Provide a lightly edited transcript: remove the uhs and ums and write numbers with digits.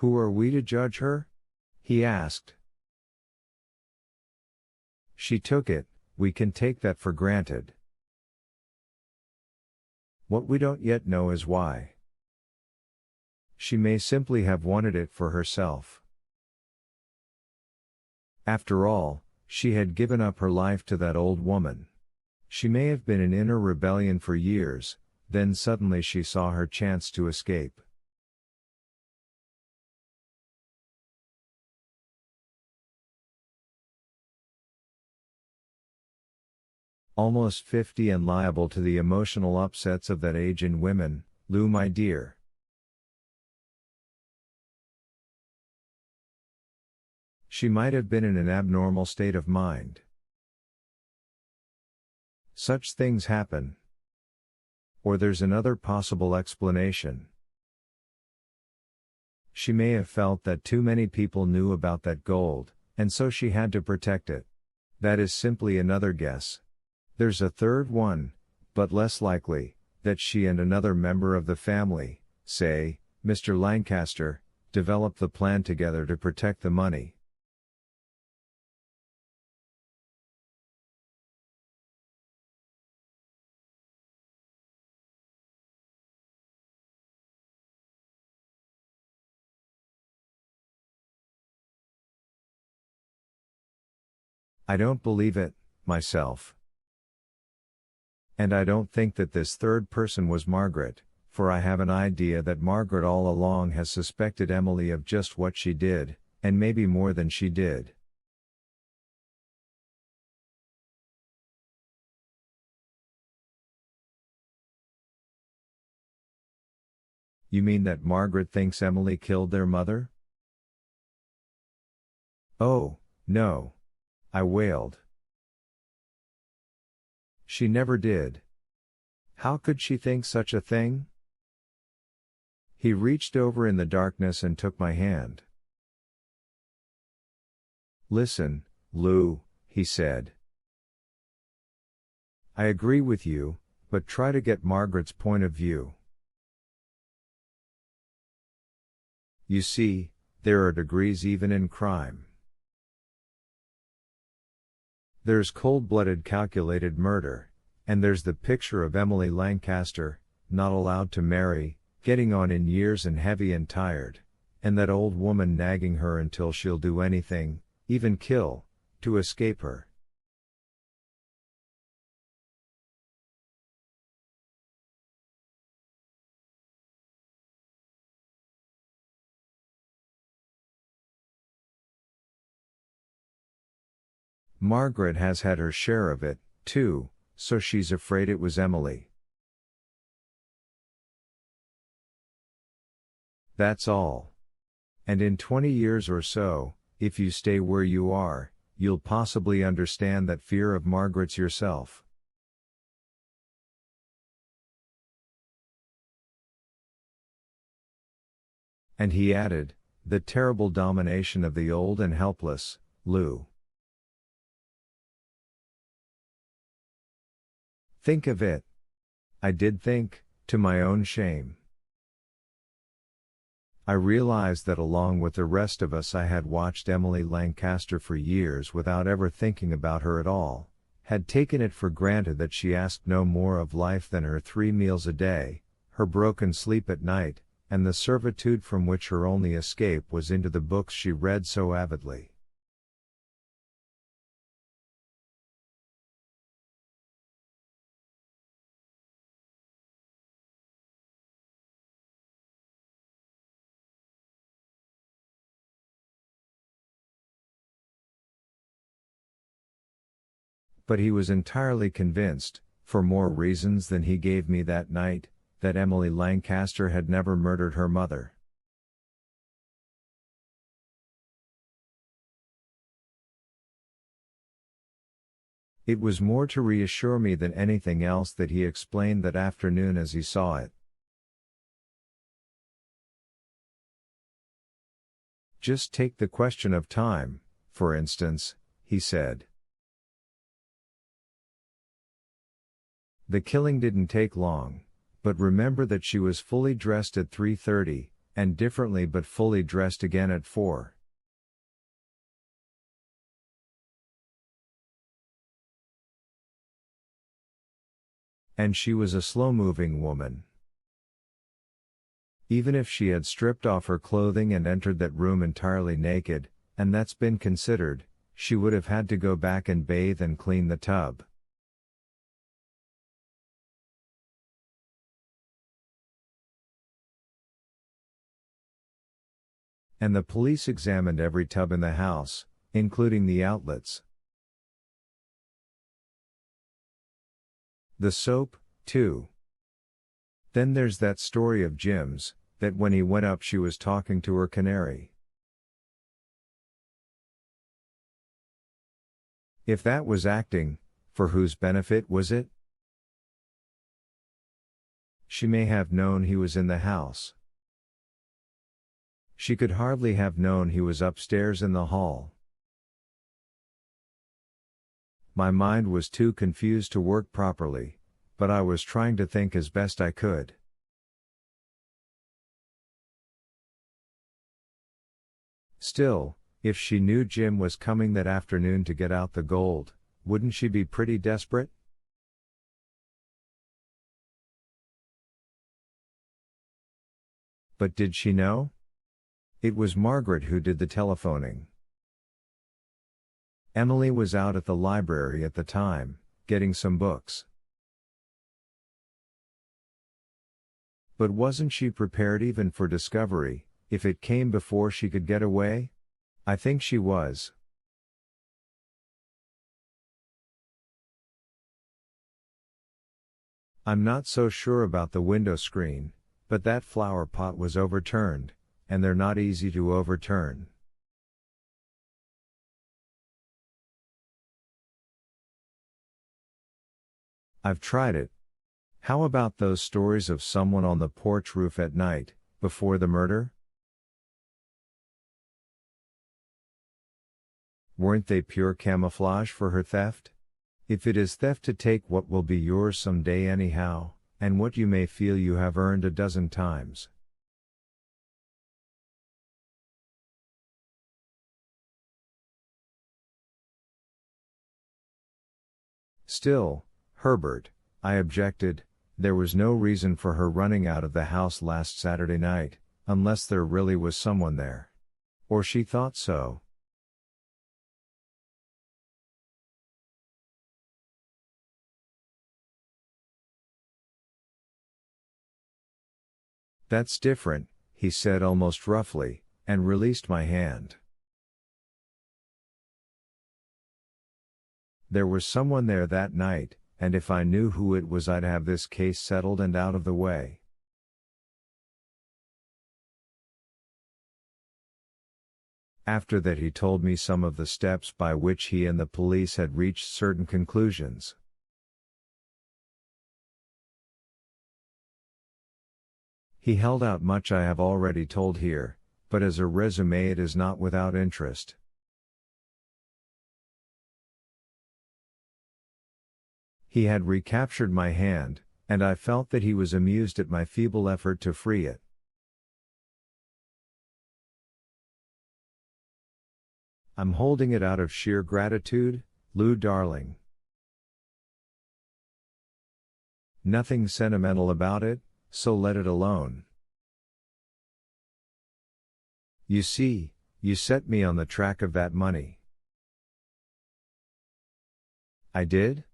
Who are we to judge her? He asked. She took it, we can take that for granted. What we don't yet know is why. She may simply have wanted it for herself. After all, she had given up her life to that old woman. She may have been in inner rebellion for years, then suddenly she saw her chance to escape. Almost 50 and liable to the emotional upsets of that age in women, Lou my dear. She might have been in an abnormal state of mind. Such things happen. Or there's another possible explanation. She may have felt that too many people knew about that gold, and so she had to protect it. That is simply another guess. There's a third one, but less likely, that she and another member of the family, say, Mr. Lancaster, developed the plan together to protect the money. I don't believe it, myself. And I don't think that this third person was Margaret, for I have an idea that Margaret all along has suspected Emily of just what she did, and maybe more than she did. You mean that Margaret thinks Emily killed their mother? Oh, no. I wailed. She never did. How could she think such a thing? He reached over in the darkness and took my hand. Listen, Lou, he said. I agree with you, but try to get Margaret's point of view. You see, there are degrees even in crime. There's cold-blooded calculated murder, and there's the picture of Emily Lancaster, not allowed to marry, getting on in years and heavy and tired, and that old woman nagging her until she'll do anything, even kill, to escape her. Margaret has had her share of it, too, so she's afraid it was Emily. That's all. And in 20 years or so, if you stay where you are, you'll possibly understand that fear of Margaret's yourself. And he added, the terrible domination of the old and helpless, Lou. Think of it. I did think, to my own shame. I realized that along with the rest of us I had watched Emily Lancaster for years without ever thinking about her at all, had taken it for granted that she asked no more of life than her 3 meals a day, her broken sleep at night, and the servitude from which her only escape was into the books she read so avidly. But he was entirely convinced, for more reasons than he gave me that night, that Emily Lancaster had never murdered her mother. It was more to reassure me than anything else that he explained that afternoon as he saw it. Just take the question of time, for instance, he said. The killing didn't take long, but remember that she was fully dressed at 3:30, and differently but fully dressed again at 4. And she was a slow-moving woman. Even if she had stripped off her clothing and entered that room entirely naked, and that's been considered, she would have had to go back and bathe and clean the tub. And the police examined every tub in the house, including the outlets. The soap, too. Then there's that story of Jim's, that when he went up she was talking to her canary. If that was acting, for whose benefit was it? She may have known he was in the house. She could hardly have known he was upstairs in the hall. My mind was too confused to work properly, but I was trying to think as best I could. Still, if she knew Jim was coming that afternoon to get out the gold, wouldn't she be pretty desperate? But did she know? It was Margaret who did the telephoning. Emily was out at the library at the time, getting some books. But wasn't she prepared even for discovery, if it came before she could get away? I think she was. I'm not so sure about the window screen, but that flower pot was overturned, and they're not easy to overturn. I've tried it. How about those stories of someone on the porch roof at night, before the murder? Weren't they pure camouflage for her theft? If it is theft to take what will be yours someday anyhow, and what you may feel you have earned a dozen times. Still, Herbert, I objected, there was no reason for her running out of the house last Saturday night, unless there really was someone there. Or she thought so. That's different, he said almost roughly, and released my hand. There was someone there that night, and if I knew who it was I'd have this case settled and out of the way. After that he told me some of the steps by which he and the police had reached certain conclusions. He held out much I have already told here, but as a resume it is not without interest. He had recaptured my hand, and I felt that he was amused at my feeble effort to free it. I'm holding it out of sheer gratitude, Lou darling. Nothing sentimental about it, so let it alone. You see, you set me on the track of that money. I did?